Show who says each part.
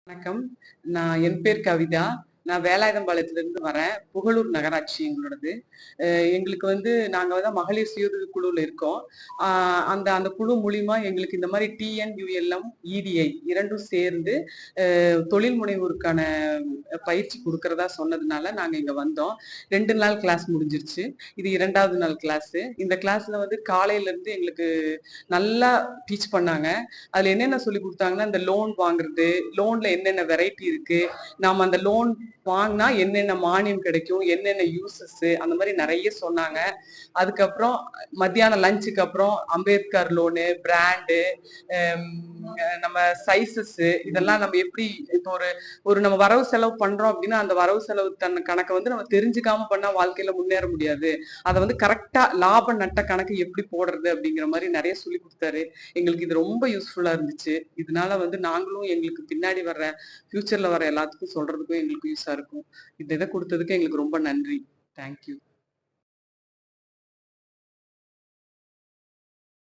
Speaker 1: வணக்கம். என் பேர் கவிதா. நான் வேலாயுதம்பாளையத்திலிருந்து வரேன். புகழூர் நகராட்சி எங்களோடது. எங்களுக்கு நாங்க மகளிர் சுய உதவி குழுவுல இருக்கோம். அ அந்த அந்த குழு மூலியமா எங்களுக்கு இந்த மாரி டிஎன்யுஎல்எம், இடிஐ 2ம் சேர்ந்து தொழில் முனைவோருக்கான பயிற்சி குடுக்கிறதா சொன்னதுனால நாங்க இங்க வந்தோம். 2 நாள் கிளாஸ் முடிஞ்சிருச்சு. இது 2வது நாள் கிளாஸு. இந்த கிளாஸ்ல காலையில இருந்து எங்களுக்கு நல்லா டீச் பண்ணாங்க. அதுல என்னென்ன சொல்லிக் குடுத்தாங்கன்னா, இந்த லோன் வாங்குறது, லோன்ல என்னென்ன வெரைட்டி இருக்கு, நாம அந்த லோன் வாங்குனா என்னென்ன மானியம் கிடைக்கும், என்னென்ன யூசஸ் அந்த மாரி நெறைய சொன்னாங்க. அதுக்கப்புறம் மத்தியானம் லஞ்சுக்கு அப்புறம் அம்பேத்கர் லோனு, பிராண்டு, நம்ம சைஸஸ் இதெல்லாம் நம்ம எப்படி இப்போ ஒரு ஒரு நம்ம வரவு செலவு பண்றோம் அப்படின்னா, அந்த வரவு செலவு கணக்க நம்ம தெரிஞ்சுக்காம பண்ணா வாழ்க்கையில முன்னேற முடியாது. அத கரெக்ட்டா லாப நட்ட கணக்கு எப்படி போடுறது அப்படிங்கிற மாரி நெறைய சொல்லிக் குடுத்தாரு. எங்களுக்கு இது ரொம்ப யூஸ்ஃபுல்லா இருந்துச்சு. இதனால நாங்களும் எங்களுக்கு பின்னாடி வர்ற ஃபியூச்சர்ல வர எல்லாத்துக்கும் சொல்றதுக்கும் எங்களுக்கு யூஸா இருக்கும். இந்த இத குடுத்ததுக்கு எங்களுக்கு ரொம்ப நன்றி. Thank you.